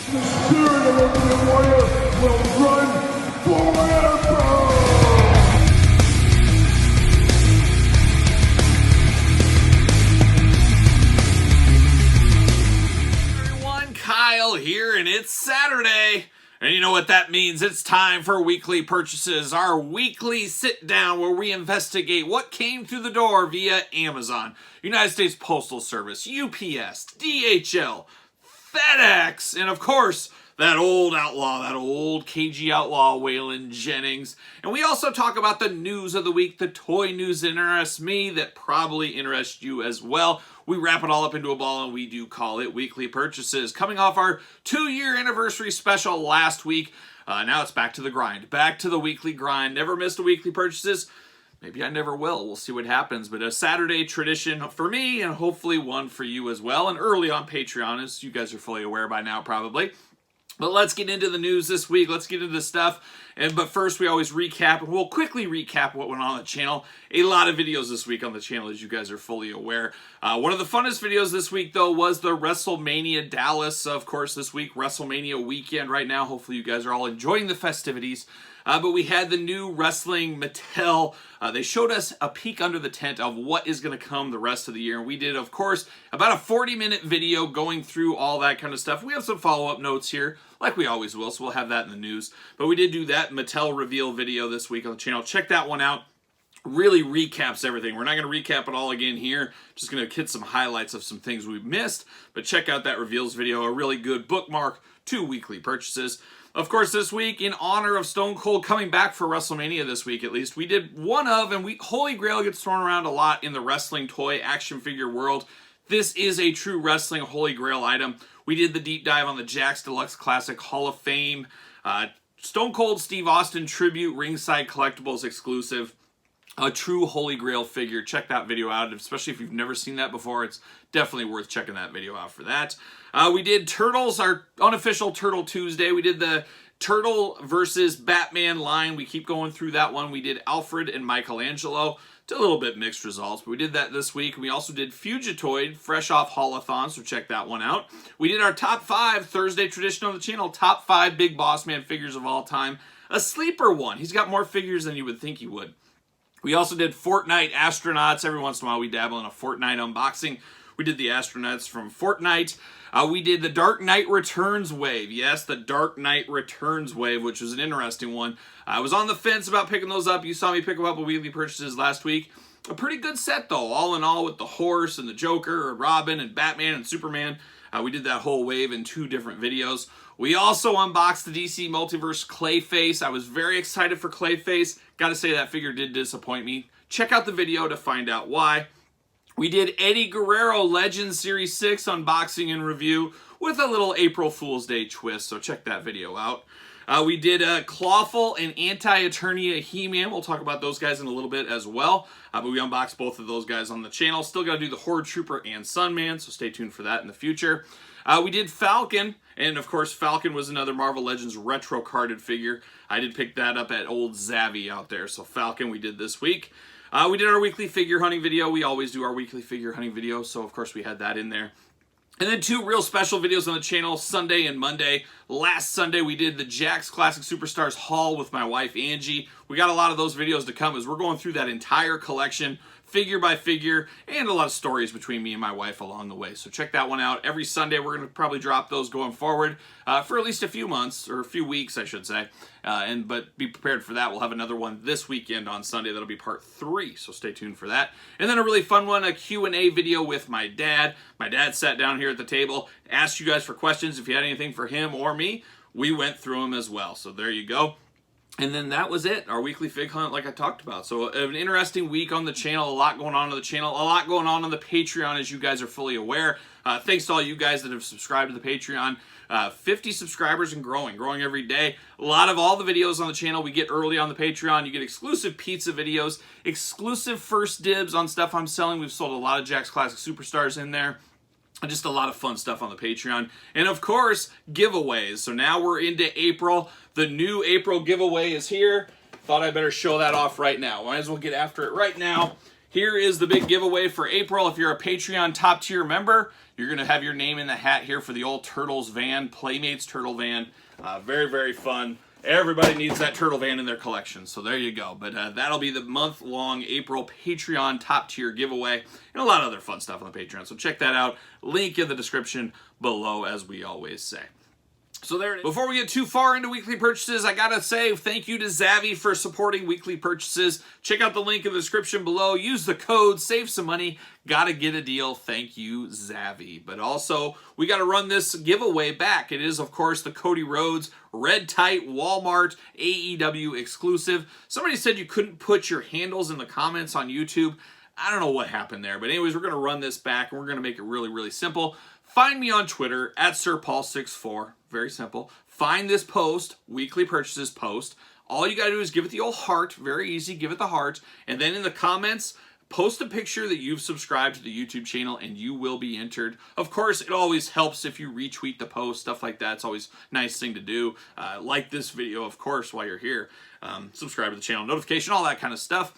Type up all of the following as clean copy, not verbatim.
The spirit of Ultimate Warrior will run forever! Everyone, Kyle here, and it's Saturday. And you know what that means? It's time for Weekly Purchases, our weekly sit-down where we investigate what came through the door via Amazon, United States Postal Service, UPS, DHL, FedEx, and of course, that old outlaw, that old KG outlaw, Waylon Jennings. And we also talk about the news of the week, the toy news that interests me, that probably interests you as well. We wrap it all up into a ball and we do call it Weekly Purchases. Coming off our 2-year anniversary special last week, now it's back to the grind, back to the weekly grind. Never missed a Weekly Purchases. Maybe I never will. We'll see what happens. But a Saturday tradition for me and hopefully one for you as well. And early on Patreon, as you guys are fully aware by now probably. But let's get into the news this week. Let's get into the stuff. But first, we always recap, and we'll quickly recap what went on the channel. A lot of videos this week on the channel, as you guys are fully aware. One of the funnest videos this week, though, was the WrestleMania Dallas. Of course, this week, WrestleMania weekend right now. Hopefully, you guys are all enjoying the festivities. But we had the new wrestling Mattel. They showed us a peek under the tent of what is going to come the rest of the year. And we did, of course, about a 40-minute video going through all that kind of stuff. We have some follow-up notes here, like we always will, so we'll have that in the news. But we did do that Mattel reveal video this week on the channel. Check that one out. Really recaps everything. We're not going to recap it all again here. Just going to hit some highlights of some things we've missed. But check out that reveals video. A really good bookmark to Weekly Purchases. Of course, this week, in honor of Stone Cold coming back for WrestleMania this week at least, we did one of, and Holy Grail gets thrown around a lot in the wrestling toy action figure world. This is a true wrestling Holy Grail item. We did the deep dive on the Jakks Deluxe Classic Hall of Fame, Stone Cold Steve Austin Tribute Ringside Collectibles exclusive. A true Holy Grail figure. Check that video out, especially if you've never seen that before. It's definitely worth checking that video out for that. We did Turtles, our unofficial Turtle Tuesday. We did the Turtle versus Batman line. We keep going through that one. We did Alfred and Michelangelo. Did a little bit mixed results, but we did that this week. We also did Fugitoid, fresh off Haulathon, so check that one out. We did our top 5 Thursday tradition on the channel, top 5 Big Boss Man figures of all time. A sleeper one. He's got more figures than you would think he would. We also did Fortnite Astronauts. Every once in a while we dabble in a Fortnite unboxing. We did the Astronauts from Fortnite. We did the Dark Knight Returns wave. Yes, the Dark Knight Returns wave, which was an interesting one. I was on the fence about picking those up. You saw me pick them up with Weekly Purchases last week. A pretty good set, though, all in all, with the horse and the Joker, and Robin, and Batman, and Superman. We did that whole wave in 2 different videos. We also unboxed the DC Multiverse Clayface. I was very excited for Clayface. Gotta say, that figure did disappoint me. Check out the video to find out why. We did Eddie Guerrero Legends Series 6 unboxing and review with a little April Fool's Day twist, so check that video out. We did Clawful and Anti-Eternia He-Man. We'll talk about those guys in a little bit as well. But we unboxed both of those guys on the channel. Still got to do the Horde Trooper and Sunman, so stay tuned for that in the future. We did Falcon, and of course Falcon was another Marvel Legends retro carded figure. I did pick that up at Old Zavvy out there, so Falcon we did this week. We did our weekly figure hunting video. We always do our weekly figure hunting video, so of course we had that in there. And then 2 real special videos on the channel, Sunday and Monday. Last Sunday, we did the Jakks Classic Superstars haul with my wife, Angie. We got a lot of those videos to come as we're going through that entire collection, figure by figure, and a lot of stories between me and my wife along the way. So check that one out. Every Sunday, we're going to probably drop those going forward for at least a few months, or a few weeks, I should say. But be prepared for that. We'll have another one this weekend on Sunday. That'll be part 3, so stay tuned for that. And then a really fun one, a Q&A video with my dad. My dad sat down here at the table, asked you guys for questions. If you had anything for him or me, we went through them as well. So there you go. And then that was it, our weekly fig hunt like I talked about. So an interesting week on the channel, a lot going on the channel, a lot going on the Patreon as you guys are fully aware. Thanks to all you guys that have subscribed to the Patreon. 50 subscribers and growing every day. A lot of all the videos on the channel we get early on the Patreon. You get exclusive pizza videos, exclusive first dibs on stuff I'm selling. We've sold a lot of Jakks Classic Superstars in there. Just a lot of fun stuff on the Patreon. And of course, giveaways. So now we're into April. The new April giveaway is here. Thought I better show that off right now. Might as well get after it right now. here is the big giveaway for April. If you're a Patreon top tier member, you're going to have your name in the hat here for the old Turtles van, Playmates Turtle van. Very, very fun. Everybody needs that turtle van in their collection, so there you go. But that'll be the month-long April Patreon top tier giveaway, and a lot of other fun stuff on the Patreon. So check that out. Link in the description below, as we always say. So there it is. Before we get too far into weekly purchases, I gotta say thank you to Zavvi for supporting weekly purchases. Check out the link in the description below. Use the code, save some money. Gotta get a deal. Thank you, Zavvi. But also, we gotta run this giveaway back. It is, of course, the Cody Rhodes Red Tight Walmart AEW exclusive. Somebody said you couldn't put your handles in the comments on YouTube. I don't know what happened there. But anyways, we're gonna run this back, and we're gonna make it really, really simple. Find me on Twitter, at SirPaul64. Very simple. Find this post, weekly purchases post. All you gotta do is give it the old heart. Very easy, give it the heart. And then in the comments, post a picture that you've subscribed to the YouTube channel, and you will be entered. Of course, it always helps if you retweet the post, stuff like that. It's always a nice thing to do. Like this video, of course, while you're here. Subscribe to the channel, notification, all that kind of stuff.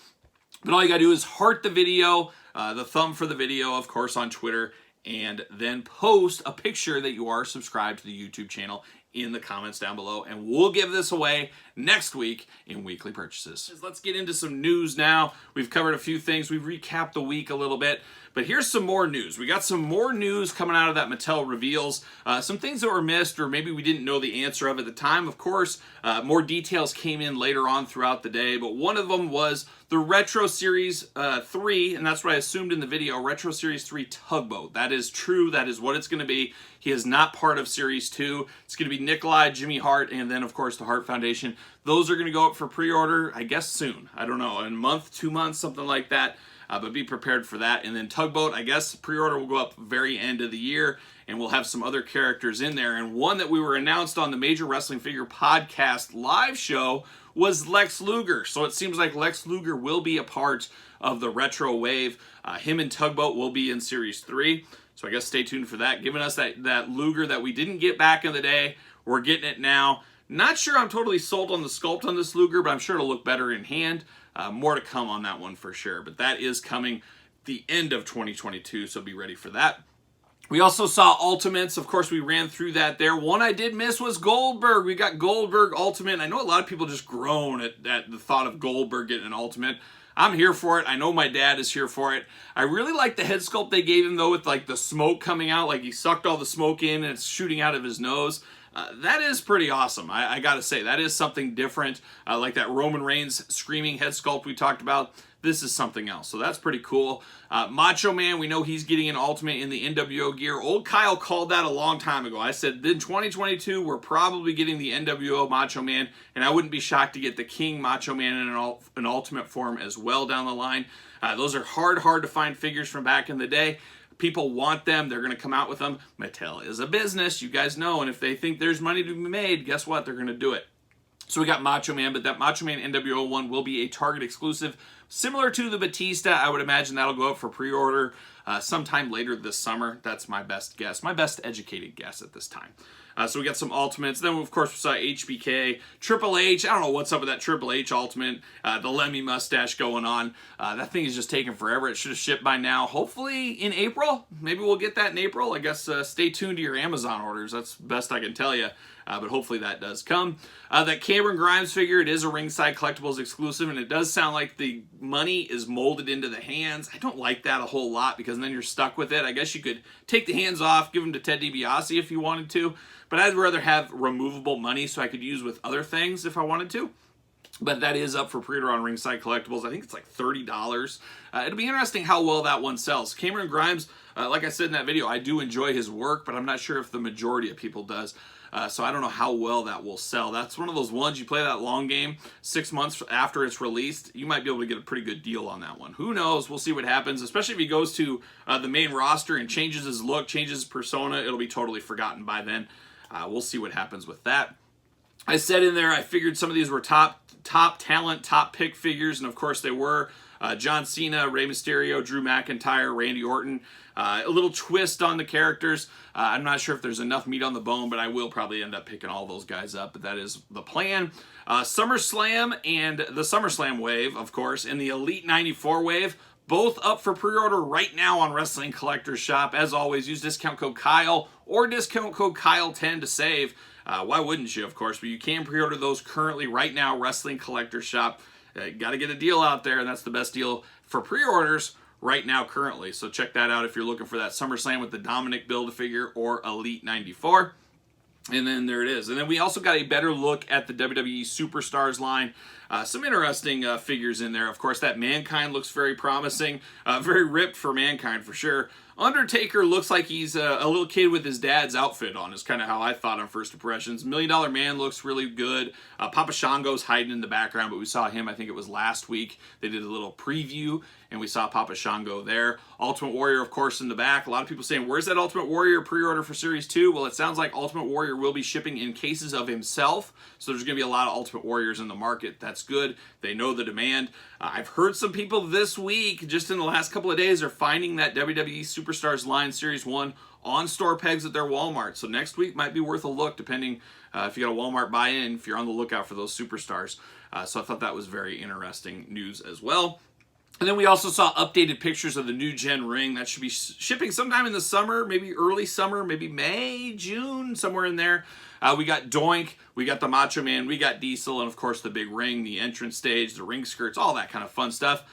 But all you gotta do is heart the video, the thumb for the video, of course, on Twitter, and then post a picture that you are subscribed to the YouTube channel in the comments down below, and we'll give this away next week in weekly purchases. Let's get into some news now. We've covered a few things. We've recapped the week a little bit, but here's some more news. We got some more news coming out of that Mattel reveals. Some things that were missed, or maybe we didn't know the answer of at the time. Of course, more details came in later on throughout the day, but one of them was the Retro Series 3, and that's what I assumed in the video, Retro Series 3 Tugboat. That is true. That is what it's going to be. He is not part of Series 2. It's going to be Nikolai, Jimmy Hart, and then, of course, the Hart Foundation. Those are going to go up for pre-order, I guess, soon. I don't know, in a month, 2 months, something like that. But be prepared for that. And then Tugboat, I guess, pre-order will go up very end of the year, and we'll have some other characters in there. And one that we were announced on the Major Wrestling Figure Podcast live show was Lex Luger. So it seems like Lex Luger will be a part of the retro wave. Him and Tugboat will be in Series 3. So I guess stay tuned for that. Giving us that Luger that we didn't get back in the day. We're getting it now. Not sure I'm totally sold on the sculpt on this Luger, but I'm sure it'll look better in hand. More to come on that one for sure. But that is coming the end of 2022, so be ready for that. We also saw Ultimates. Of course, we ran through that there. One I did miss was Goldberg. We got Goldberg Ultimate. I know a lot of people just groan at the thought of Goldberg getting an Ultimate. I'm here for it. I know my dad is here for it. I really like the head sculpt they gave him, though, with like the smoke coming out. Like he sucked all the smoke in and it's shooting out of his nose. That is pretty awesome. I gotta say, that is something different. Like that Roman Reigns screaming head sculpt we talked about. This is something else, so that's pretty cool. Macho Man, we know he's getting an Ultimate in the NWO gear. Old Kyle called that a long time ago. I said, in 2022, we're probably getting the NWO Macho Man, and I wouldn't be shocked to get the King Macho Man in an Ultimate form as well down the line. Those are hard to find figures from back in the day. People want them. They're going to come out with them. Mattel is a business, you guys know, and if they think there's money to be made, guess what? They're going to do it. So we got Macho Man, but that Macho Man NWO one will be a Target exclusive. Similar to the Batista, I would imagine that'll go up for pre-order sometime later this summer. That's my best guess, my best educated guess at this time. So we got some Ultimates. Then, of course, we saw HBK, Triple H. I don't know what's up with that Triple H Ultimate. The Lemmy mustache going on. That thing is just taking forever. It should have shipped by now. Hopefully in April. Maybe we'll get that in April. I guess stay tuned to your Amazon orders. That's the best I can tell you. But hopefully that does come. That Cameron Grimes figure, it is a Ringside Collectibles exclusive, and it does sound like the money is molded into the hands. I don't like that a whole lot because then you're stuck with it. I guess you could take the hands off, give them to Ted DiBiase if you wanted to, but I'd rather have removable money so I could use with other things if I wanted to. But that is up for pre-order on Ringside Collectibles. I think it's like $30. It'll be interesting how well that one sells. Cameron Grimes, like I said in that video, I do enjoy his work, but I'm not sure if the majority of people does. So I don't know how well that will sell. That's one of those ones, you play that long game, 6 months after it's released, you might be able to get a pretty good deal on that one. Who knows? We'll see what happens, especially if he goes to the main roster and changes his look, changes his persona. It'll be totally forgotten by then. We'll see what happens with that. I said in there, I figured some of these were top talent, top pick figures, and of course they were. John Cena, Rey Mysterio, Drew McIntyre, Randy Orton. A little twist on the characters. I'm not sure if there's enough meat on the bone, but I will probably end up picking all those guys up, but that is the plan. SummerSlam and the SummerSlam wave, of course, and the Elite 94 wave, Both up for pre-order right now on Wrestling Collectors Shop. As always, use discount code Kyle or discount code Kyle10 to save. Why wouldn't you, of course? But you can pre-order those currently right now, Wrestling Collectors Shop. Got to get a deal out there, and that's the best deal for pre-orders right now currently. So check that out if you're looking for that SummerSlam with the Dominic Build-A-Figure or Elite 94. And then there it is. And then we also got a better look at the WWE Superstars line. Some interesting figures in there. Of course, that Mankind looks very promising. Very ripped for Mankind for sure. Undertaker looks like he's a little kid with his dad's outfit on, is kind of how I thought on first impressions. $1 Million Man looks really good. Papa Shango's hiding in the background, but we saw him, I think it was last week. They did a little preview, and we saw Papa Shango there. Ultimate Warrior, of course, in the back. A lot of people saying, where's that Ultimate Warrior pre-order for Series 2? Well, it sounds like Ultimate Warrior will be shipping in cases of himself, so there's going to be a lot of Ultimate Warriors in the market. That's good. They know the demand. I've heard some people this week, just in the last couple of days, are finding that WWE Superstars line Series 1 on store pegs at their Walmart. So next week might be worth a look, depending if you got a Walmart buy-in, if you're on the lookout for those Superstars. So I thought that was very interesting news as well. And then we also saw updated pictures of the new gen ring. That should be shipping sometime in the summer, maybe early summer, maybe May, June, somewhere in there. We got Doink, we got the Macho Man, we got Diesel, and of course the big ring, the entrance stage, the ring skirts, all that kind of fun stuff.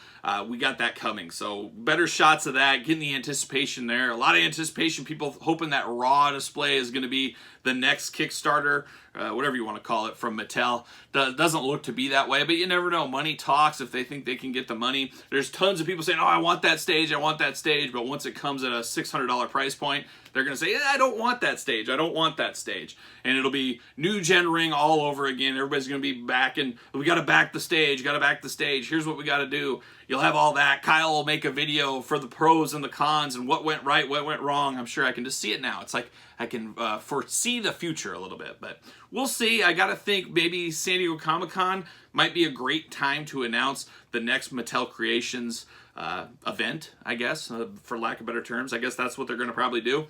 We got that coming. So better shots of that, getting the anticipation there. A lot of anticipation, people hoping that Raw display is going to be the next Kickstarter, whatever you want to call it, from Mattel. Doesn't look to be that way, but you never know. Money talks if they think they can get the money. There's tons of people saying, oh, I want that stage, I want that stage, but once it comes at a $600 price point, they're going to say, I don't want that stage, I don't want that stage. And it'll be new gen ring all over again. Everybody's going to be backing, we got to back the stage, got to back the stage. Here's what we got to do. You'll have all that. Kyle will make a video for the pros and the cons and what went right, what went wrong. I'm sure I can just see it now. It's like I can foresee the future a little bit, but we'll see. I got to think maybe San Diego Comic-Con might be a great time to announce the next Mattel Creations event, I guess, for lack of better terms. I guess that's what they're going to probably do.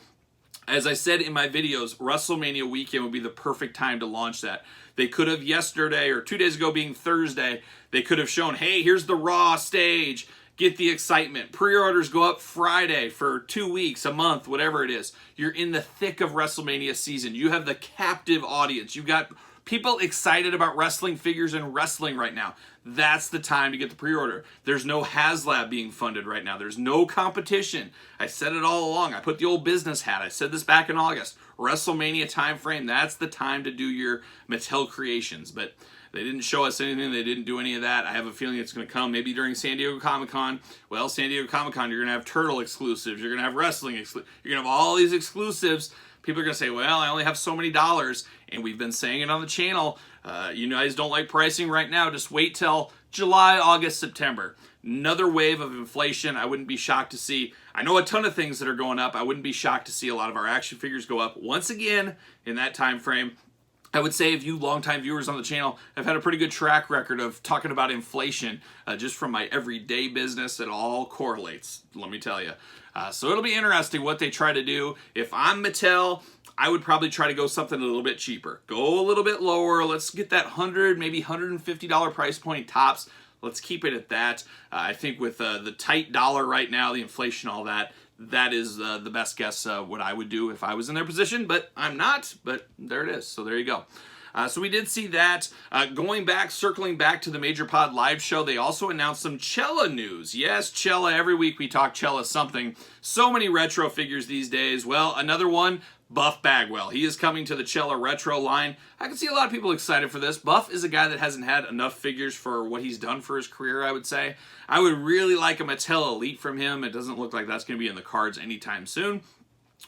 As I said in my videos, WrestleMania weekend would be the perfect time to launch that. They could have yesterday or 2 days ago being Thursday, they could have shown, hey, here's the Raw stage. Get the excitement. Pre-orders go up Friday for 2 weeks, a month, whatever it is. You're in the thick of WrestleMania season. You have the captive audience. You've got people excited about wrestling figures and wrestling right now. That's the time to get the pre-order. There's no HasLab being funded right now. There's no competition. I said it all along. I put the old business hat. I said this back in August. WrestleMania time frame, that's the time to do your Mattel creations. But they didn't show us anything. They didn't do any of that. I have a feeling it's going to come maybe during San Diego Comic-Con. Well, San Diego Comic-Con, you're going to have Turtle exclusives. You're going to have wrestling exclusives. You're going to have all these exclusives. People are going to say, well, I only have so many dollars. And we've been saying it on the channel. You guys don't like pricing right now. Just wait till July, August, September. Another wave of inflation. I wouldn't be shocked to see. I know a ton of things that are going up. I wouldn't be shocked to see a lot of our action figures go up once again in that time frame. I would say if you longtime viewers on the channel have had a pretty good track record of talking about inflation just from my everyday business. It all correlates, let me tell you. So it'll be interesting what they try to do. If I'm Mattel, I would probably try to go something a little bit cheaper. Go a little bit lower. Let's get that $100, maybe $150 price point tops. Let's keep it at that. I think with the tight dollar right now, the inflation, all that, that is the best guess what I would do if I was in their position, but I'm not, but there it is. So there you go. So we did see that. Circling back to the Major Pod live show, they also announced some Chella news. Yes, Chella. Every week we talk Chella something. So many retro figures these days. Well, another one, Buff Bagwell. He is coming to the Chella retro line. I can see a lot of people excited for this. Buff is a guy that hasn't had enough figures for what he's done for his career, I would say. I would really like a Mattel Elite from him. It doesn't look like that's going to be in the cards anytime soon.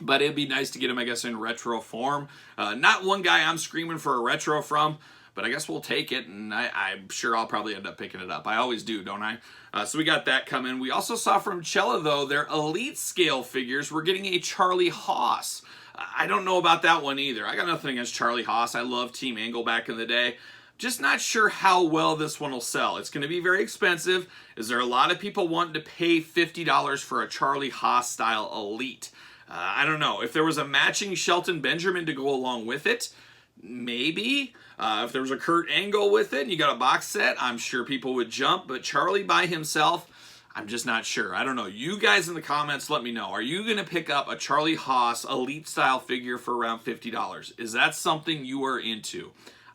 But it'd be nice to get him, I guess, in retro form. Not one guy I'm screaming for a retro from, but I guess we'll take it, and I'm sure I'll probably end up picking it up. I always do, don't I? So we got that coming. We also saw from Chella, though, their Elite scale figures. We're getting a Charlie Haas. I don't know about that one either. I got nothing against Charlie Haas. I loved Team Angle back in the day. Just not sure how well this one will sell. It's going to be very expensive. Is there a lot of people wanting to pay $50 for a Charlie Haas style Elite? I don't know. If there was a matching Shelton Benjamin to go along with it, maybe. If there was a Kurt Angle with it and you got a box set, I'm sure people would jump. But Charlie by himself, I'm just not sure. I don't know. You guys in the comments, let me know. Are you going to pick up a Charlie Haas Elite style figure for around $50? Is that something you are into?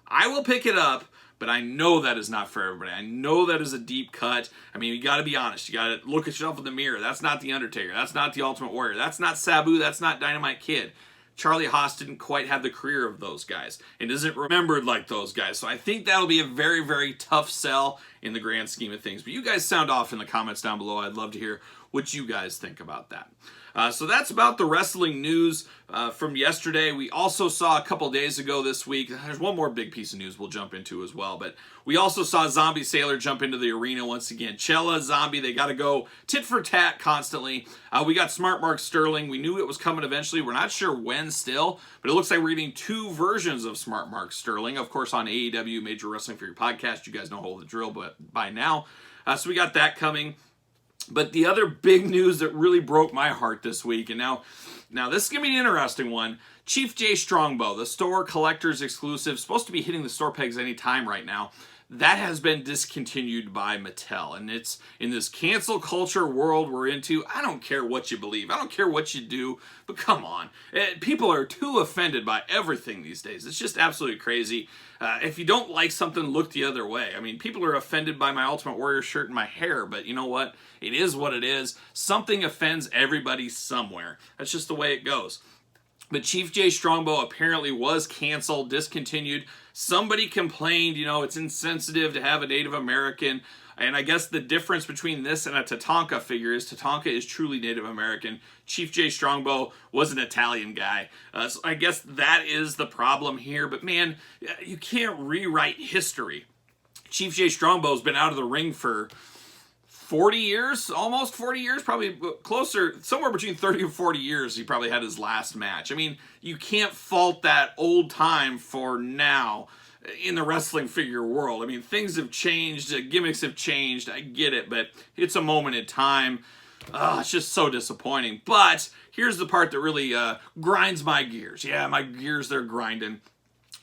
I will pick it up, but I know that is not for everybody. I know that is a deep cut. I mean, you got to be honest. You got to look at yourself in the mirror. That's not The Undertaker. That's not The Ultimate Warrior. That's not Sabu. That's not Dynamite Kid. Charlie Haas didn't quite have the career of those guys and isn't remembered like those guys. So I think that'll be a very, very tough sell in the grand scheme of things. But you guys sound off in the comments down below. I'd love to hear what you guys think about that. So that's about the wrestling news from yesterday. We also saw a couple days ago this week, there's one more big piece of news we'll jump into as well, but we also saw Zombie Sailor jump into the arena once again. Chella, Zombie, they got to go tit for tat constantly. We got Smart Mark Sterling. We knew it was coming eventually. We're not sure when still, but it looks like we're getting 2 versions of Smart Mark Sterling, of course, on AEW, Major Wrestling for Your Podcast. You guys know all the drill by now. So we got that coming. But the other big news that really broke my heart this week, and now this is going to be an interesting one. Chief Jay Strongbow, the store collector's exclusive, supposed to be hitting the store pegs any time right now. That has been discontinued by Mattel, and it's in this cancel culture world we're into. I don't care what you believe. I don't care what you do, but come on. People are too offended by everything these days. It's just absolutely crazy. If you don't like something, look the other way. I mean, people are offended by my Ultimate Warrior shirt and my hair, but you know what? It is what it is. Something offends everybody somewhere. That's just the way it goes. But Chief Jay Strongbow apparently was canceled, discontinued. Somebody complained, you know, it's insensitive to have a Native American. And I guess the difference between this and a Tatanka figure is Tatanka is truly Native American. Chief Jay Strongbow was an Italian guy. So I guess that is the problem here. But man, you can't rewrite history. Chief Jay Strongbow's been out of the ring for 40 years, almost 40 years, probably closer, somewhere between 30 and 40 years he probably had his last match. I mean, you can't fault that old time for now in the wrestling figure world. I mean, things have changed, gimmicks have changed, I get it, but it's a moment in time. It's just so disappointing. But here's the part that really grinds my gears. Yeah, my gears, they're grinding.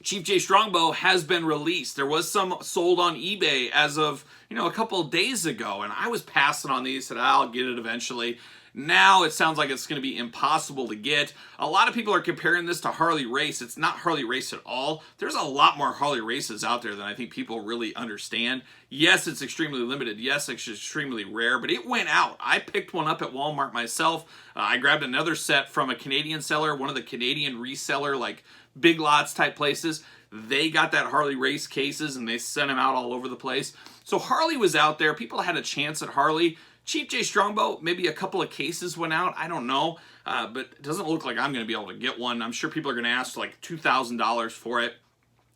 Chief Jay Strongbow has been released. There was some sold on eBay as of, a couple of days ago, and I was passing on these, said I'll get it eventually. Now it sounds like it's going to be impossible to get. A lot of people are comparing this to Harley Race. It's not Harley Race at all. There's a lot more Harley Races out there than I think people really understand. Yes, it's extremely limited. Yes, it's extremely rare, but it went out. I picked one up at Walmart myself. I grabbed another set from a Canadian seller, one of the Canadian reseller, like Big Lots type places. They got that Harley Race cases and they sent them out all over the place. So Harley was out there. People had a chance at Harley. Chief Jay Strongbow, maybe a couple of cases went out. I don't know. But it doesn't look like I'm going to be able to get one. I'm sure people are going to ask like $2,000 for it.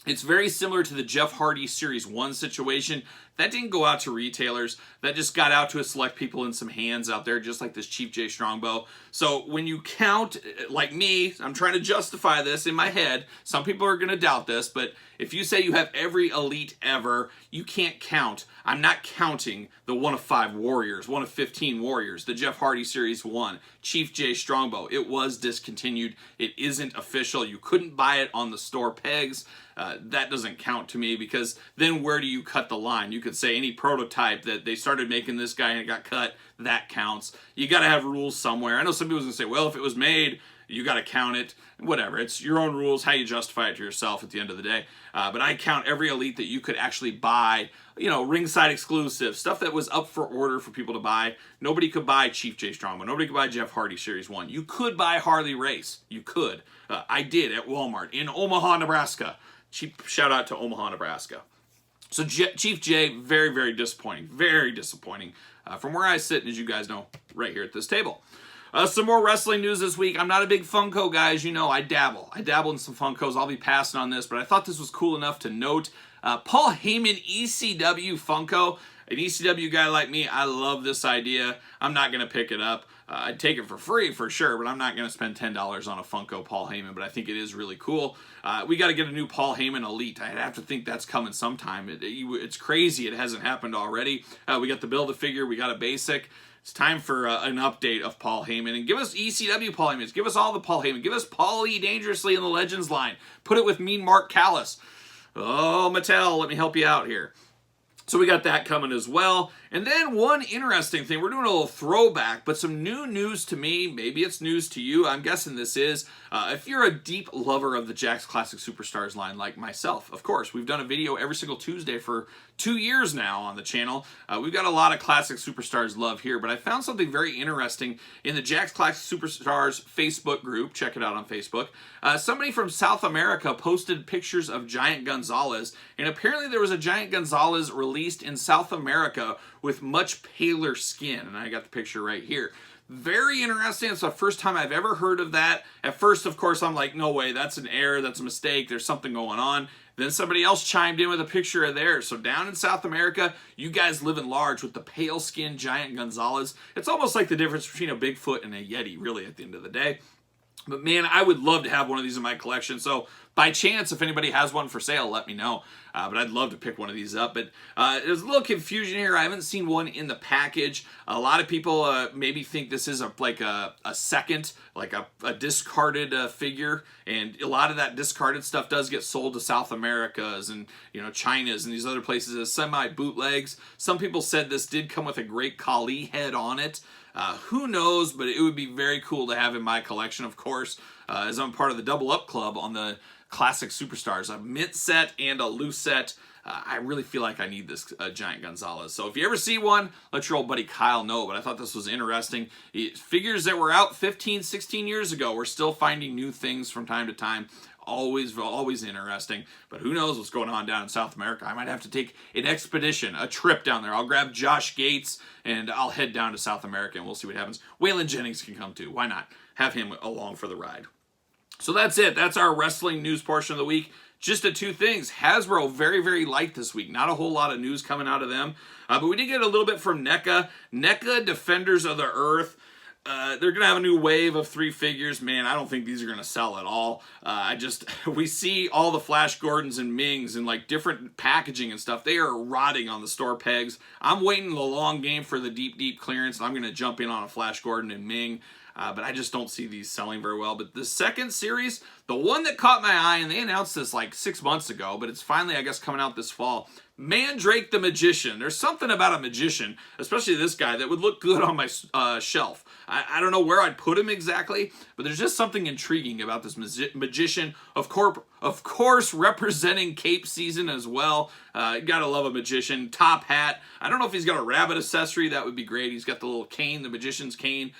It's very similar to the Jeff Hardy Series 1 situation. That didn't go out to retailers. That just got out to a select people in some hands out there, just like this Chief Jay Strongbow. So when you count, like me, I'm trying to justify this in my head. Some people are going to doubt this, but if you say you have every elite ever, you can't count. I'm not counting the 1 of 5 Warriors, 1 of 15 Warriors, the Jeff Hardy Series 1, Chief Jay Strongbow. It was discontinued. It isn't official. You couldn't buy it on the store pegs. That doesn't count to me, because then where do you cut the line? You could say any prototype that they started making this guy and it got cut, that counts. You got to have rules somewhere. I know some people are going to say, well, if it was made, you got to count it. Whatever. It's your own rules, how you justify it to yourself at the end of the day. But I count every elite that you could actually buy, ringside exclusive, stuff that was up for order for people to buy. Nobody could buy Chief Jay Strongbow. Nobody could buy Jeff Hardy Series 1. You could buy Harley Race. You could. I did at Walmart in Omaha, Nebraska. Cheap shout out to Omaha, Nebraska. So Chief Jay, very, very disappointing. Very disappointing. From where I sit, as you guys know, right here at this table. Some more wrestling news this week. I'm not a big Funko guy, as you know. I dabble. I dabble in some Funkos. I'll be passing on this, but I thought this was cool enough to note. Paul Heyman ECW Funko. An ECW guy like me, I love this idea. I'm not going to pick it up. I'd take it for free for sure, but I'm not going to spend $10 on a Funko Paul Heyman, but I think it is really cool. We got to get a new Paul Heyman Elite. I have to think that's coming sometime. It's crazy it hasn't happened already. We got the Build-A-Figure. We got a basic. It's time for an update of Paul Heyman. And give us ECW Paul Heyman. Give us all the Paul Heyman. Give us Paul E. Dangerously in the Legends line. Put it with Mean Mark Callis. Oh, Mattel, let me help you out here. So we got that coming as well. And then one interesting thing, we're doing a little throwback, but some new news to me. Maybe it's news to you. I'm guessing this is. If you're a deep lover of the Jakks Classic Superstars line like myself, of course, we've done a video every single Tuesday for 2 years now on the channel. We've got a lot of Classic Superstars love here, but I found something very interesting in the Jakks Classic Superstars Facebook group. Check it out on Facebook. Somebody from South America posted pictures of Giant Gonzalez, and apparently there was a Giant Gonzalez released in South America with much paler skin, and I got the picture right here. Very interesting. It's the first time I've ever heard of that. At first, of course, I'm like, no way, that's an error, that's a mistake, there's something going on. Then somebody else chimed in with a picture of theirs. So down in South America, you guys live in large with the pale skinned Giant Gonzalez. It's almost like the difference between a Bigfoot and a Yeti, really, at the end of the day. But man, I would love to have one of these in my collection. So by chance, if anybody has one for sale, let me know. But I'd love to pick one of these up. But there's a little confusion here. I haven't seen one in the package. A lot of people maybe think this is like a second, like a discarded figure. And a lot of that discarded stuff does get sold to South Americas and China's and these other places as semi-bootlegs. Some people said this did come with a Great Khali head on it. Who knows, but it would be very cool to have in my collection, of course, as I'm part of the Double Up Club on the Classic Superstars, a mint set and a loose set. I really feel like I need this Giant Gonzalez. So if you ever see one, let your old buddy Kyle know. But I thought this was interesting. Figures that were out 15, 16 years ago, we're still finding new things from time to time. Always interesting. But who knows what's going on down in South America. I might have to take an expedition, a trip down there. I'll grab Josh Gates and I'll head down to South America and we'll see what happens. Waylon Jennings can come too. Why not? Have him along for the ride. So that's it. That's our wrestling news portion of the week. Just the two things. Hasbro, very, very light this week. Not a whole lot of news coming out of them. But we did get a little bit from NECA. NECA Defenders of the Earth. They're going to have a new wave of 3 figures. Man, I don't think these are going to sell at all. We see all the Flash Gordons and Mings and like different packaging and stuff. They are rotting on the store pegs. I'm waiting the long game for the deep clearance. I'm going to jump in on a Flash Gordon and Ming. But I just don't see these selling very well. But the second series, the one that caught my eye, and they announced this like 6 months ago, but it's finally, I guess, coming out this fall. Mandrake the Magician. There's something about a magician, especially this guy, that would look good on my shelf. I don't know where I'd put him exactly, but there's just something intriguing about this magician. Of course, representing Cape season as well. Gotta love a magician. Top hat. I don't know if he's got a rabbit accessory. That would be great. He's got the little cane, the magician's cane.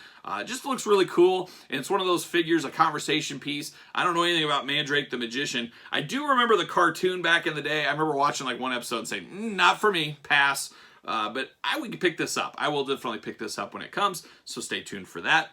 Just looks really cool, and it's one of those figures, a conversation piece. I don't know anything about Mandrake the Magician. I do remember the cartoon back in the day. I remember watching like one episode and saying, not for me, pass. But we can pick this up. I will definitely pick this up when it comes, so stay tuned for that.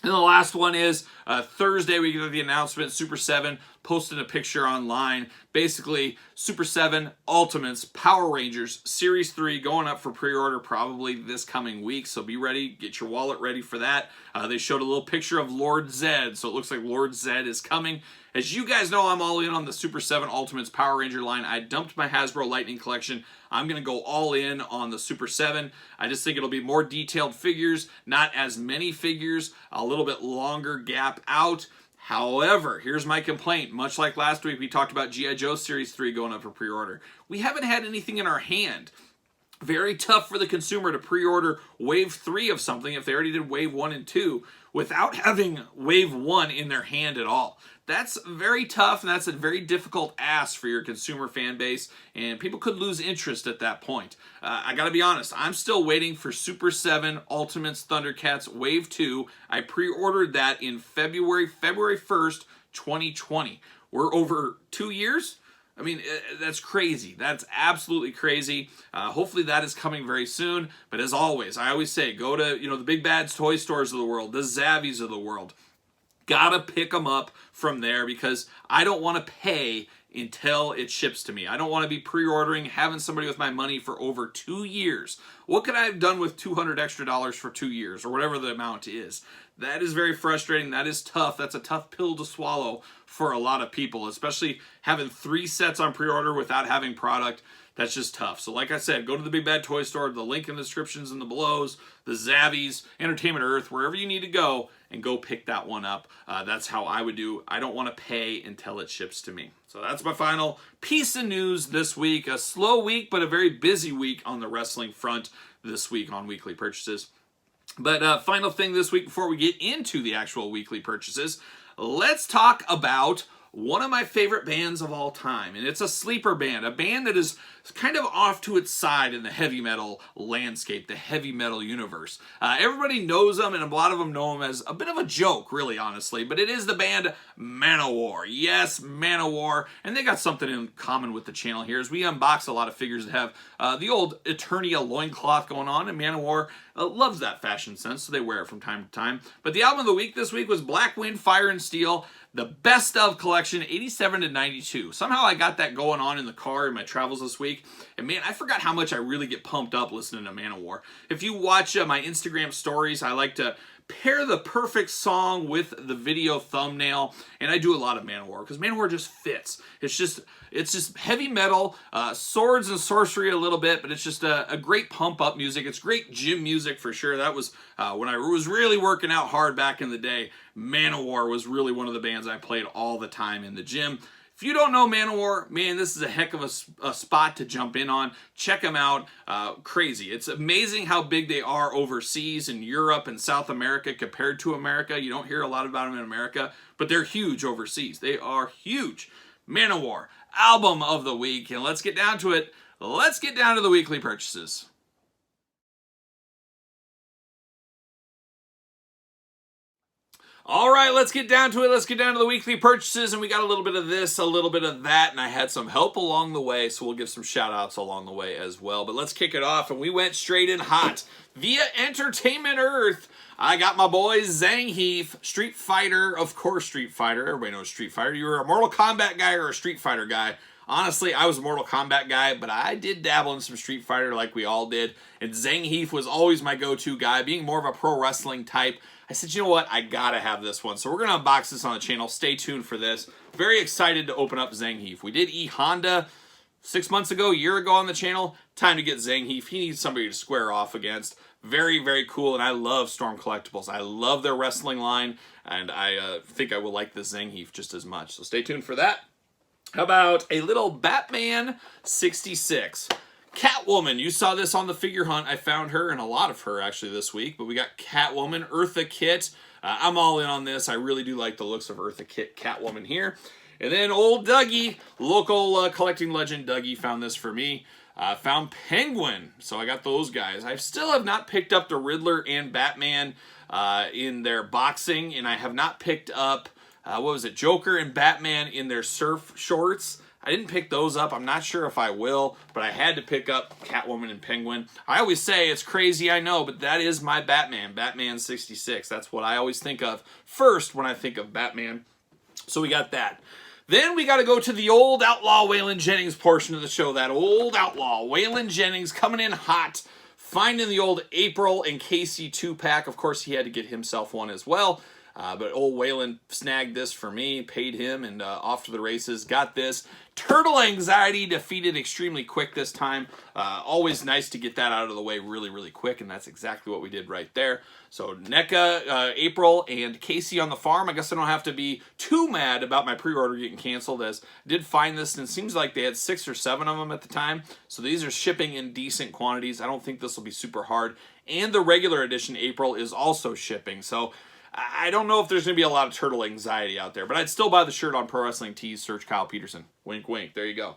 And the last one is Thursday we get the announcement. Super7 posted a picture online. Basically, Super7 Ultimates Power Rangers Series 3 going up for pre-order probably this coming week. So be ready. Get your wallet ready for that. They showed a little picture of Lord Zed. So it looks like Lord Zed is coming. As you guys know, I'm all in on the Super7 Ultimates Power Ranger line. I dumped my Hasbro Lightning collection. I'm going to go all in on the Super7. I just think it'll be more detailed figures, not as many figures, a little bit longer gap out. However, here's my complaint. Much like last week, we talked about G.I. Joe Series 3 going up for pre-order. We haven't had anything in our hand. Very tough for the consumer to pre-order Wave 3 of something if they already did Wave 1 and 2 without having Wave 1 in their hand at all. That's very tough, and that's a very difficult ask for your consumer fan base, and people could lose interest at that point. I gotta be honest, I'm still waiting for Super7 Ultimates Thundercats Wave 2. I pre-ordered that in February 1st, 2020. We're over 2 years? I mean, that's crazy. That's absolutely crazy. Hopefully that is coming very soon, but as always, I always say, go to the Big Bad's toy stores of the world, the Zavies of the world. Gotta pick them up from there because I don't want to pay until it ships to me. I don't want to be pre-ordering, having somebody with my money for over 2 years. What could I have done with $200 extra for 2 years or whatever the amount is? That is very frustrating. That is tough. That's a tough pill to swallow for a lot of people, especially having 3 sets on pre-order without having product. That's just tough. So like I said, go to the Big Bad Toy Store, the link in the descriptions in the belows, the Zavies, Entertainment Earth, wherever you need to go, and go pick that one up. That's how I would do. I don't want to pay until it ships to me. So So that's my final piece of news this week. A slow week, but a very busy week on the wrestling front this week on weekly purchases. But final thing this week before we get into the actual weekly purchases, let's talk about one of my favorite bands of all time. And it's a sleeper band, a band that is kind of off to its side in the heavy metal landscape, the heavy metal universe. Everybody knows them, and a lot of them know them as a bit of a joke, really, honestly. But it is the band Manowar. Yes, Manowar. And they got something in common with the channel here, as we unbox a lot of figures that have the old Eternia loincloth going on, and Manowar loves that fashion sense, so they wear it from time to time. But the album of the week this week was Black Wind, Fire and Steel, the Best Of Collection, 87 to 92. Somehow I got that going on in the car in my travels this week. And man, I forgot how much I really get pumped up listening to Manowar. If you watch my Instagram stories, I like to pair the perfect song with the video thumbnail, and I do a lot of Manowar because Manowar just fits. It's just heavy metal, swords and sorcery a little bit, but it's just a great pump up music. It's great gym music for sure. That was when I was really working out hard back in the day. Manowar was really one of the bands I played all the time in the gym. If you don't know Manowar, man, this is a heck of a spot to jump in on. Check them out. Crazy. It's amazing how big they are overseas in Europe and South America compared to America. You don't hear a lot about them in America, but they're huge overseas. They are huge. Manowar, album of the week. And let's get down to it. Let's get down to the weekly purchases. All right, let's get down to it. Let's get down to the weekly purchases, and we got a little bit of this, a little bit of that, and I had some help along the way, so we'll give some shout-outs along the way as well. But let's kick it off, and we went straight in hot. Via Entertainment Earth, I got my boy Zangief, Street Fighter, of course Street Fighter. Everybody knows Street Fighter. You were a Mortal Kombat guy or a Street Fighter guy. Honestly, I was a Mortal Kombat guy, but I did dabble in some Street Fighter like we all did, and Zangief was always my go-to guy, being more of a pro wrestling type. I said, you know what? I gotta have this one. So we're gonna unbox this on the channel. Stay tuned for this. Very excited to open up Zangief. We did E-Honda 6 months ago, a year ago on the channel. Time to get Zangief. He needs somebody to square off against. Very, very cool, and I love Storm Collectibles. I love their wrestling line, and I think I will like this Zangief just as much. So stay tuned for that. How about a little Batman 66? Catwoman, you saw this on the figure hunt. I found her, and a lot of her actually this week, but we got Catwoman, Eartha Kitt. I'm all in on this. I really do like the looks of Eartha Kitt Catwoman here. And then old Dougie, local collecting legend Dougie found this for me. Found Penguin, so I got those guys. I still have not picked up the Riddler and Batman in their boxing, and I have not picked up, what was it, Joker and Batman in their surf shorts. I didn't pick those up. I'm not sure if I will, but I had to pick up Catwoman and Penguin. I always say it's crazy, I know, but that is my Batman, Batman 66. That's what I always think of first when I think of Batman. So we got that. Then we got to go to the old outlaw Waylon Jennings portion of the show. That old outlaw Waylon Jennings coming in hot, finding the old April and Casey 2-pack. Of course, he had to get himself one as well. But old Waylon snagged this for me, paid him, and off to the races. Got this. Turtle Anxiety defeated extremely quick this time. Always nice to get that out of the way really, really quick, and that's exactly what we did right there. So NECA, April, and Casey on the farm. I guess I don't have to be too mad about my pre-order getting canceled, as I did find this, and it seems like they had 6 or 7 of them at the time. So these are shipping in decent quantities. I don't think this will be super hard. And the regular edition April is also shipping. So I don't know if there's going to be a lot of Turtle Anxiety out there, but I'd still buy the shirt on Pro Wrestling Tees. Search Kyle Peterson. Wink, wink. There you go.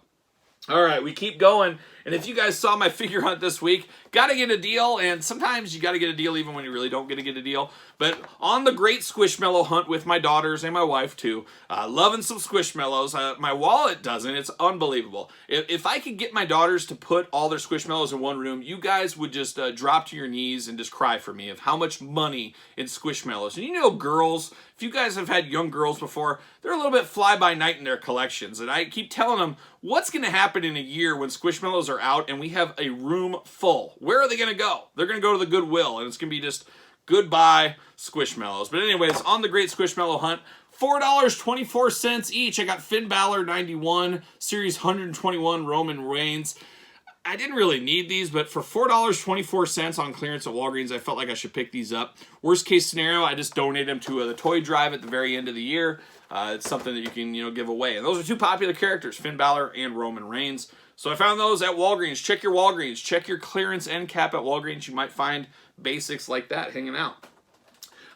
All right, we keep going. And if you guys saw my figure hunt this week, got to get a deal. And sometimes you got to get a deal even when you really don't get a deal. But on the great Squishmallow hunt with my daughters and my wife too, loving some Squishmallows. My wallet doesn't. It's unbelievable. If I could get my daughters to put all their Squishmallows in one room, you guys would just drop to your knees and just cry for me of how much money in Squishmallows. And you know, girls, if you guys have had young girls before, they're a little bit fly-by-night in their collections. And I keep telling them, what's going to happen in a year when Squishmallows are out and we have a room full? Where are they going to go? They're going to go to the Goodwill, and it's going to be just goodbye Squishmallows. But anyways, on the great Squishmallow hunt, $4.24 each. I got Finn Balor 91, Series 121 Roman Reigns. I didn't really need these, but for $4.24 on clearance at Walgreens, I felt like I should pick these up. Worst case scenario, I just donate them to the toy drive at the very end of the year. it's something that you can, give away. And those are two popular characters, Finn Balor and Roman Reigns. So I found those at Walgreens. Check your Walgreens. Check your clearance end cap at Walgreens. You might find basics like that hanging out.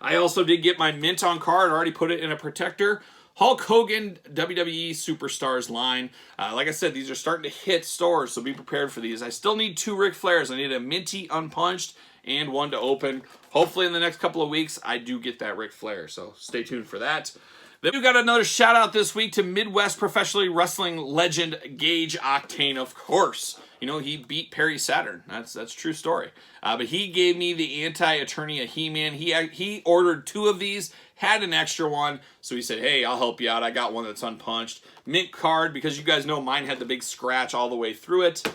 I also did get my mint on card. Already put it in a protector. Hulk Hogan WWE Superstars line. Like I said, these are starting to hit stores, so be prepared for these. I still need 2 Ric Flairs. I need a minty unpunched and one to open. Hopefully in the next couple of weeks, I do get that Ric Flair, so stay tuned for that. Then we got another shout out this week to Midwest Professional Wrestling legend Gage Octane, of course. He beat Perry Saturn. That's a true story. But he gave me the Anti-Eternia He-Man. He ordered 2 of these, had an extra one, so he said, hey, I'll help you out. I got one that's unpunched. Mint card, because you guys know mine had the big scratch all the way through it.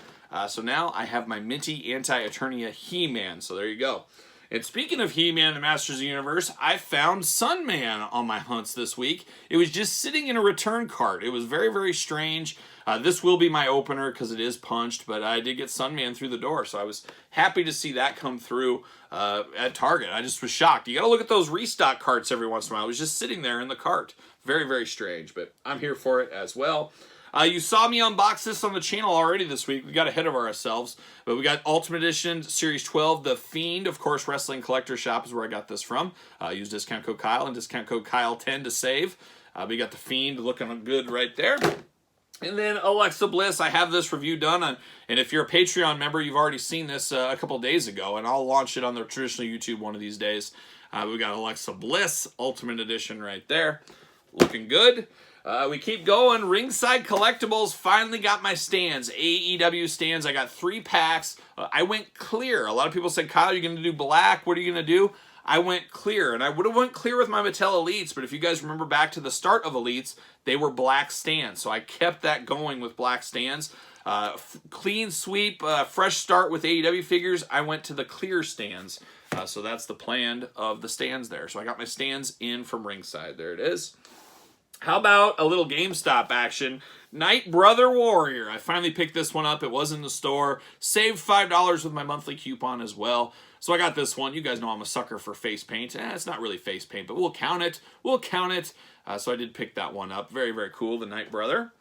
So now I have my minty Anti-Eternia He-Man. So there you go. And speaking of He-Man, the Masters of the Universe, I found Sunman on my hunts this week. It was just sitting in a return cart. It was very, very strange. This will be my opener because it is punched, but I did get Sunman through the door, so I was happy to see that come through at Target. I just was shocked. You got to look at those restock carts every once in a while. It was just sitting there in the cart. Very, very strange, but I'm here for it as well. You saw me unbox this on the channel already this week. We got ahead of ourselves. But we got Ultimate Edition Series 12, The Fiend. Of course, Wrestling Collector Shop is where I got this from. Use discount code Kyle and discount code Kyle10 to save. We got The Fiend looking good right there. And then Alexa Bliss, I have this review done on, and if you're a Patreon member, you've already seen this a couple days ago, and I'll launch it on the traditional YouTube one of these days. We got Alexa Bliss Ultimate Edition right there, looking good. We keep going. Ringside Collectibles finally got my stands, AEW stands. I got 3 packs. I went clear. A lot of people said, Kyle, you're going to do black. What are you going to do? I went clear, and I would have went clear with my Mattel Elites, but if you guys remember back to the start of Elites, they were black stands, so I kept that going with black stands. Clean sweep, fresh start with AEW figures, I went to the clear stands, so that's the plan of the stands there. So I got my stands in from ringside. There it is. How about a little GameStop action? Night Brother Warrior. I finally picked this one up. It was in the store. Saved $5 with my monthly coupon as well. So I got this one. You guys know I'm a sucker for face paint. It's not really face paint, but we'll count it. We'll count it. So I did pick that one up. Very, very cool, the Night Brother.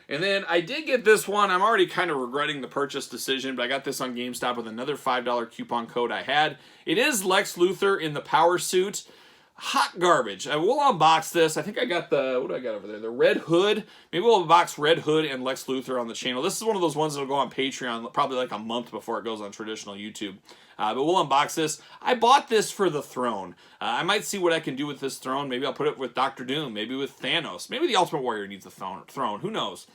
And then I did get this one. I'm already kind of regretting the purchase decision, but I got this on GameStop with another $5 coupon code I had. It is Lex Luthor in the power suit. Hot garbage. We'll unbox this. I think I got the, what do I got over there? The Red Hood. Maybe we'll unbox Red Hood and Lex Luthor on the channel. This is one of those ones that will go on Patreon probably like a month before it goes on traditional YouTube. But we'll unbox this. I bought this for the throne. I might see what I can do with this throne. Maybe I'll put it with Dr. Doom. Maybe with Thanos. Maybe the Ultimate Warrior needs a throne. Who knows?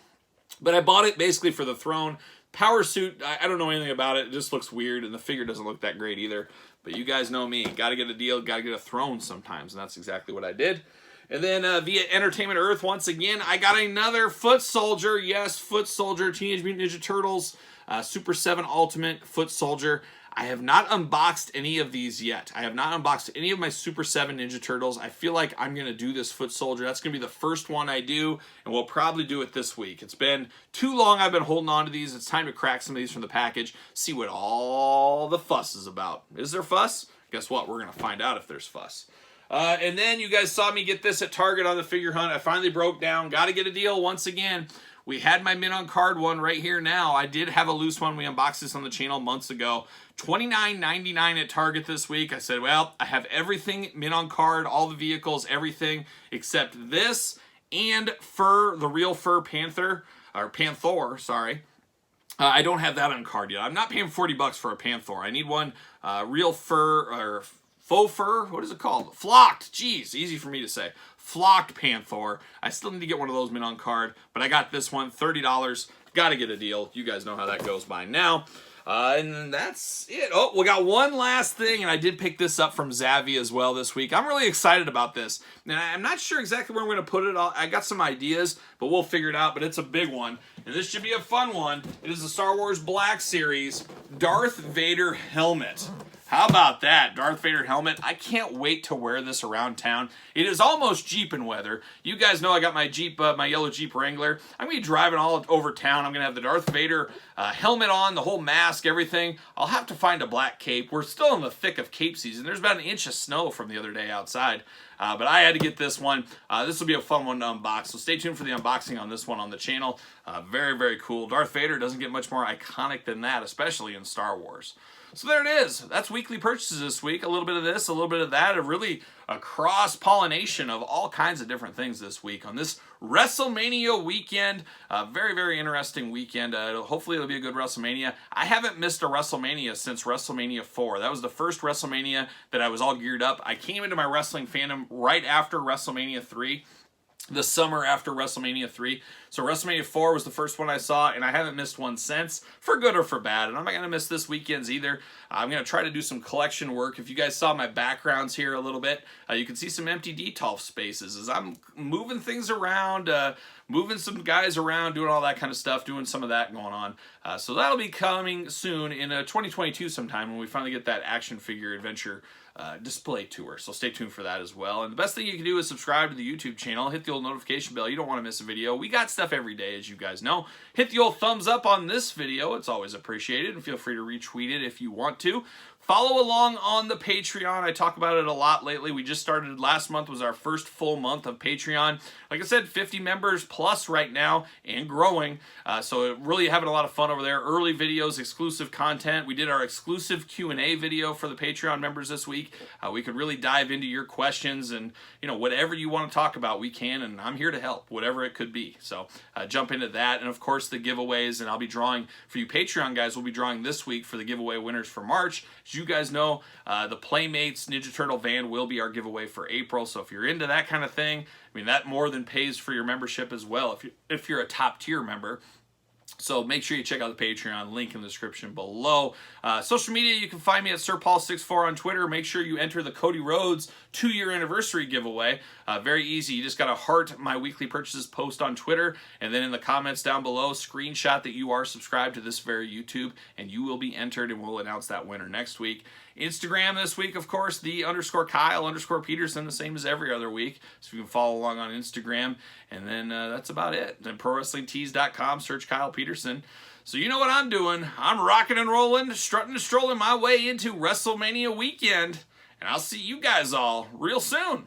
But I bought it basically for the throne. Power suit, I don't know anything about it. It just looks weird, and the figure doesn't look that great either. But you guys know me. Got to get a deal, got to get a throne sometimes, and that's exactly what I did. And then via Entertainment Earth, once again, I got another Foot Soldier. Yes, Foot Soldier, Teenage Mutant Ninja Turtles, Super 7 Ultimate Foot Soldier. I have not unboxed any of these yet. I have not unboxed any of my Super 7 Ninja Turtles. I feel like I'm going to do this Foot Soldier. That's going to be the first one I do, and we'll probably do it this week. It's been too long I've been holding on to these. It's time to crack some of these from the package, see what all the fuss is about. Is there fuss? Guess what? We're going to find out if there's fuss. And then you guys saw me get this at Target on the figure hunt. I finally broke down. Got to get a deal once again. We had my mint on card one right here now. I did have a loose one. We unboxed this on the channel months ago. $29.99 at Target this week. I said, well, I have everything mint on card, all the vehicles, everything except this and fur, the real fur Panther, or Panther, sorry. I don't have that on card yet. I'm not paying $40 for a Panther. I need one real fur, or faux fur, what is it called? Flocked, jeez, easy for me to say. Flocked Panther. I still need to get one of those mint on card, but I got this one, $30. Got to get a deal. You guys know how that goes by now. And that's it. Oh, we got one last thing, and I did pick this up from Zavvi as well this week. I'm really excited about this. And I'm not sure exactly where I'm going to put it. I got some ideas, but we'll figure it out. But it's a big one, and this should be a fun one. It is the Star Wars Black Series Darth Vader helmet. How about that? Darth Vader helmet. I can't wait to wear this around town. It is almost Jeepin' weather. You guys know I got my Jeep, my yellow Jeep Wrangler. I'm going to be driving all over town. I'm going to have the Darth Vader helmet on, the whole mask, everything. I'll have to find a black cape. We're still in the thick of cape season. There's about an inch of snow from the other day outside. but I had to get this one. This will be a fun one to unbox, so stay tuned for the unboxing on this one on the channel. Very, very cool. Darth Vader doesn't get much more iconic than that, especially in Star Wars. So there it is. That's weekly purchases this week. A little bit of this, a little bit of that. A cross-pollination of all kinds of different things this week on this WrestleMania weekend. Very, very interesting weekend. Hopefully it'll be a good WrestleMania. I haven't missed a WrestleMania since WrestleMania 4. That was the first WrestleMania that I was all geared up. I came into my wrestling fandom right after WrestleMania 3. The summer after WrestleMania 3. So WrestleMania 4 was the first one I saw, and I haven't missed one since, for good or for bad. And I'm not going to miss this weekend's either. I'm going to try to do some collection work. If you guys saw my backgrounds here a little bit, you can see some empty Detolf spaces as I'm moving things around, moving some guys around, doing all that kind of stuff, doing some of that going on. So that'll be coming soon in 2022 sometime when we finally get that action figure adventure display tour. So stay tuned for that as well. And the best thing you can do is subscribe to the YouTube channel. Hit the old notification bell. You don't want to miss a video. We got stuff every day, as you guys know. Hit the old thumbs up on this video. It's always appreciated. And feel free to retweet it if you want to. Follow along on the Patreon. I talk about it a lot lately. We just started, last month was our first full month of Patreon. Like I said, 50 members plus right now and growing. So really having a lot of fun over there. Early videos, exclusive content. We did our exclusive Q&A video for the Patreon members this week. We could really dive into your questions and, you know, whatever you want to talk about, we can, and I'm here to help, whatever it could be. So jump into that. And of course, the giveaways, and I'll be drawing, for you Patreon guys, we'll be drawing this week for the giveaway winners for March. As you guys know, the Playmates Ninja Turtle van will be our giveaway for April. So if you're into that kind of thing, I mean, that more than pays for your membership as well if you're a top tier member. So make sure you check out the Patreon, link in the description below. Social media, you can find me at SirPaul64 on Twitter. Make sure you enter the Cody Rhodes 2-year anniversary giveaway. Very easy. You just got to heart my weekly purchases post on Twitter, and then in the comments down below, screenshot that you are subscribed to this very YouTube, and you will be entered, and we'll announce that winner next week. Instagram this week, of course, the _Kyle_Peterson, the same as every other week. So you can follow along on Instagram. And then that's about it. Then ProWrestlingTees.com, search Kyle Peterson. So you know what I'm doing. I'm rocking and rolling, strutting and strolling my way into WrestleMania weekend. And I'll see you guys all real soon.